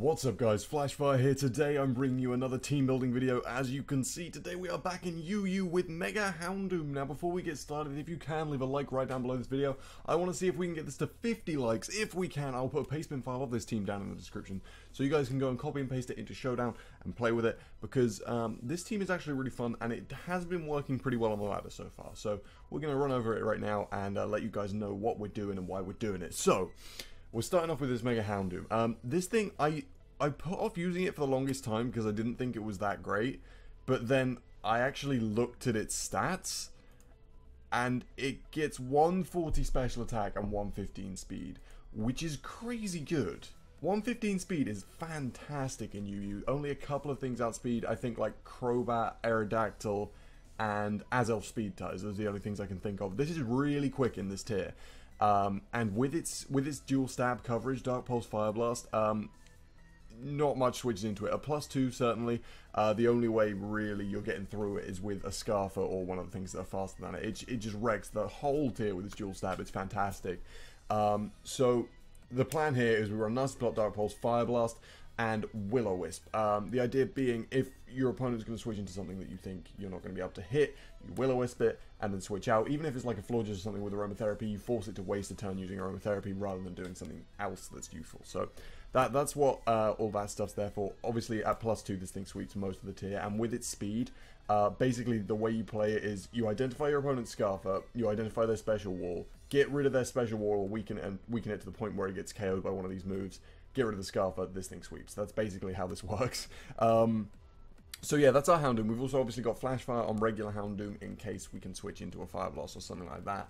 What's up guys, Flashfire here. Today I'm bringing you another team building video. As you can see, today we are back in UU with Mega Houndoom. Now before we get started, if you can, leave a like right down below this video. I want to see if we can get this to 50 likes. If we can, I'll put a pastebin file of this team down in the description, so you guys can go and copy and paste it into Showdown and play with it, because this team is actually really fun and it has been working pretty well on the ladder so far. So we're going to run over it right now and let you guys know what we're doing and why we're doing it. So we're starting off with this Mega Houndoom. This thing, I put off using it for the longest time because I didn't think it was that great, but then I actually looked at its stats, and it gets 140 special attack and 115 speed, which is crazy good. 115 speed is fantastic in UU. Only a couple of things outspeed, I think, like Crobat, Aerodactyl, and Azelf speed ties. Those are the only things I can think of. This is really quick in this tier. And with its dual stab coverage, Dark Pulse, Fire Blast, not much switches into it. A +2 certainly. The only way really you're getting through it is with a Scarfer or one of the things that are faster than it. It just wrecks the whole tier with its dual stab. It's fantastic. So the plan here is we run Nasty Plot, Dark Pulse, Fire Blast, and Will-O-Wisp. The idea being, if your opponent's going to switch into something that you think you're not going to be able to hit, you Will-O-Wisp it and then switch out. Even if it's like a Florges or something with Aromatherapy, you force it to waste a turn using Aromatherapy rather than doing something else that's useful. So that's what all that stuff's there for. Obviously at +2 this thing sweeps most of the tier, and with its speed, basically the way you play it is you identify your opponent's Scarfer, you identify their special wall, get rid of their special wall or weaken it to the point where it gets KO'd by one of these moves, get rid of the Scarfer, this thing sweeps. That's basically how this works. So yeah, that's our Houndoom. We've also obviously got Flashfire on regular Houndoom in case we can switch into a Fire Blast or something like that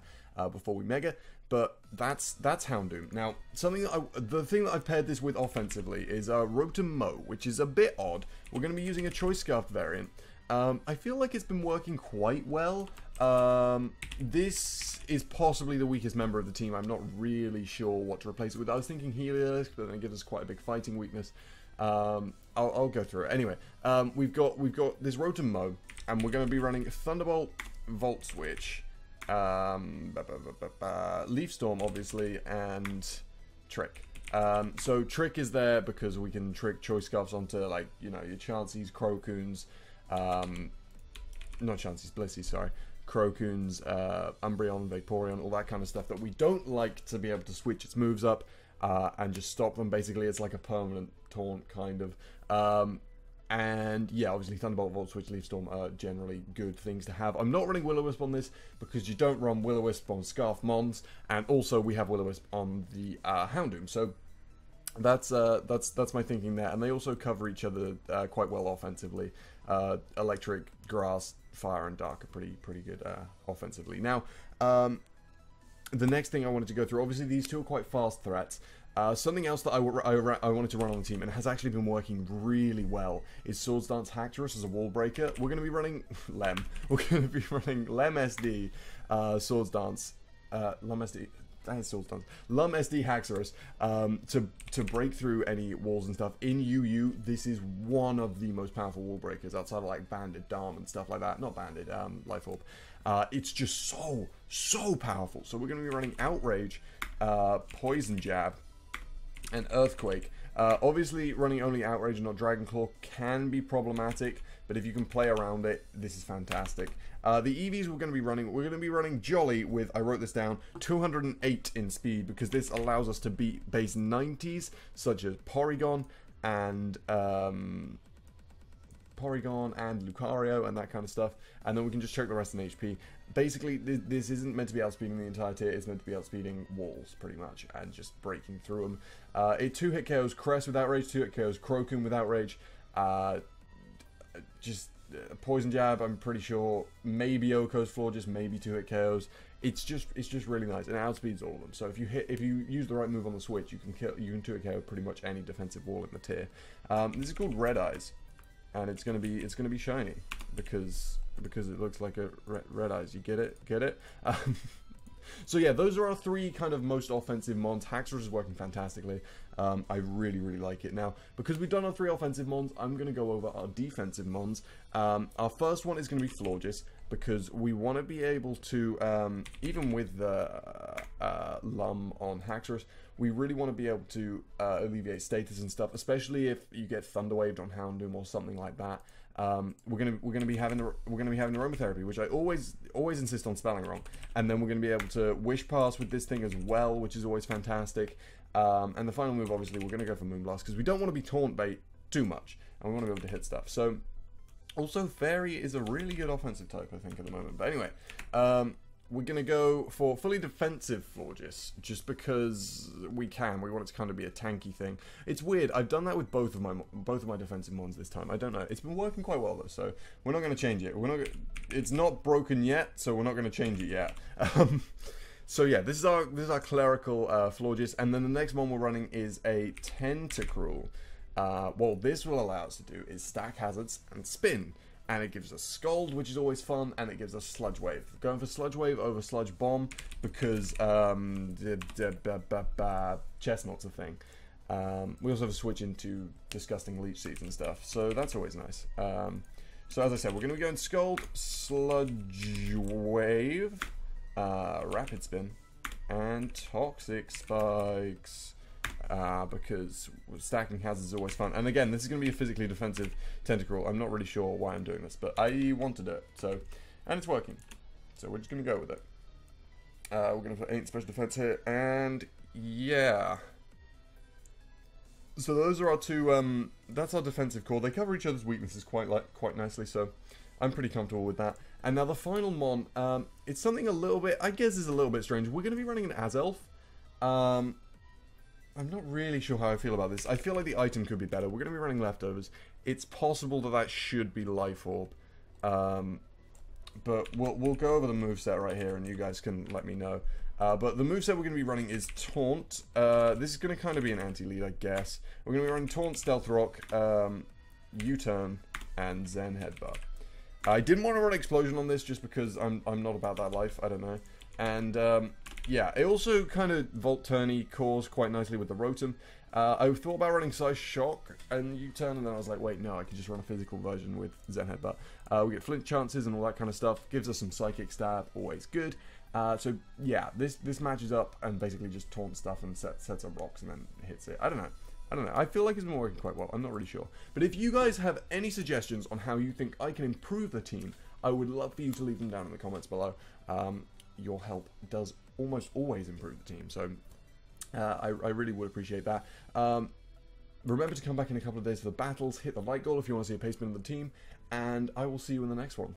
before we Mega. But that's Houndoom. Now, the thing that I've paired this with offensively is Rotom Mow, which is a bit odd. We're going to be using a Choice Scarf variant. I feel like it's been working quite well. This is possibly the weakest member of the team. I'm not really sure what to replace it with. I was thinking Heliolisk, but then it gives us quite a big fighting weakness. I'll go through it. Anyway, we've got this Rotom Mow, and we're going to be running Thunderbolt, Volt Switch, Leaf Storm, obviously, and Trick. So Trick is there because we can trick Choice Scarfs onto, like, you know, your Chanseys, Crocoons, not Chanseys, Blissies, sorry. Crocoons, Umbreon, Vaporeon, all that kind of stuff that we don't like to be able to switch its moves up and just stop them. Basically, it's like a permanent taunt, kind of. And yeah, obviously Thunderbolt, Volt Switch, Leaf Storm are generally good things to have. I'm not running Will-O-Wisp on this because you don't run Will-O-Wisp on Scarf Mons, and also we have Will-O-Wisp on the Houndoom. So that's my thinking there. And they also cover each other quite well offensively. Electric, Grass, Fire, and Dark are pretty good offensively. Now, the next thing I wanted to go through, obviously these two are quite fast threats. Something else that I wanted to run on the team, and has actually been working really well, is Swords Dance Haxorus as a wall breaker. We're going to be running Lem. We're going to be running Lem SD, Swords Dance, Lem SD. That is Swords Dance. Lum SD Haxorus to break through any walls and stuff. In UU, this is one of the most powerful wall breakers outside of like Banded Dom and stuff like that. Not Banded, Life Orb. It's just so powerful. So we're going to be running Outrage, Poison Jab, and Earthquake. Obviously, running only Outrage and not Dragon Claw can be problematic, but if you can play around it, this is fantastic. The EVs we're going to be running Jolly with, I wrote this down, 208 in speed, because this allows us to beat base 90s, such as Porygon and Lucario and that kind of stuff, and then we can just check the rest in HP. Basically, this isn't meant to be outspeeding the entire tier, it's meant to be outspeeding walls, pretty much, and just breaking through them. It 2-hit KOs Crest with Outrage, 2-hit KOs Crocoon with Outrage, just Poison Jab, I'm pretty sure, maybe Oko's Florges, maybe 2-hit KOs. It's just really nice, and it outspeeds all of them. So if you use the right move on the switch, you can 2-hit KO pretty much any defensive wall in the tier. This is called Red Eyes, and it's gonna be shiny because it looks like a red eyes. You get it? So yeah, those are our three kind of most offensive Mons. Haxorus is working fantastically. I really like it. Now, because we've done our three offensive Mons, I'm going to go over our defensive Mons. Our first one is going to be Florges. because we want to be able to, even with the Lum on Haxorus, we really want to be able to alleviate status and stuff, especially if you get Thunderwaved on Houndoom or something like that. We're gonna be having aromatherapy, which I always insist on spelling wrong, and then we're gonna be able to wish pass with this thing as well, which is always fantastic. And the final move, obviously, we're gonna go for Moonblast because we don't want to be taunt bait too much, and we want to be able to hit stuff. So, also Fairy is a really good offensive type, I think, at the moment. But anyway, we're going to go for fully defensive Florges, just because we can. We want it to kind of be a tanky thing. It's weird. I've done that with both of my defensive mons this time. I don't know. It's been working quite well, though, so we're not going to change it. It's not broken yet, so we're not going to change it yet. So yeah, this is our clerical Florges, and then the next one we're running is a Tentacruel. What this will allow us to do is stack hazards and spin. And it gives us Scald, which is always fun, and it gives us Sludge Wave. Going for Sludge Wave over Sludge Bomb because Chestnut's a thing. We also have a switch into Disgusting Leech Seeds and stuff, so that's always nice. So as I said, we're going to be going Scald, Sludge Wave, Rapid Spin, and Toxic Spikes. Because stacking hazards is always fun. And again, this is going to be a physically defensive Tentacruel. I'm not really sure why I'm doing this, but I wanted it. So, and it's working. So we're just going to go with it. We're going to put 8 special defense here, and yeah. So those are our two. That's our defensive core. They cover each other's weaknesses quite nicely. So I'm pretty comfortable with that. And now the final mon. It's something a little bit, I guess, is a little bit strange. We're going to be running an Azelf. I'm not really sure how I feel about this. I feel like the item could be better. We're going to be running Leftovers. It's possible that should be Life Orb. But we'll go over the moveset right here, and you guys can let me know. But the moveset we're going to be running is Taunt. This is going to kind of be an anti-lead, I guess. We're going to be running Taunt, Stealth Rock, U-Turn, and Zen Headbutt. I didn't want to run Explosion on this just because I'm not about that life. I don't know. And yeah, it also kind of Volt-Turny cores quite nicely with the Rotom. I thought about running Size Shock and U-Turn, and then I was like, wait, no, I can just run a physical version with Zen Headbutt. We get Flint Chances and all that kind of stuff. Gives us some Psychic Stab, always good. So yeah, this matches up and basically just taunts stuff and sets up rocks and then hits it. I don't know. I feel like it's been working quite well. I'm not really sure. But if you guys have any suggestions on how you think I can improve the team, I would love for you to leave them down in the comments below. Your help does almost always improve the team, so I really would appreciate that. Remember to come back in a couple of days for the battles, hit the like goal if you want to see a pace spin of the team, and I will see you in the next one.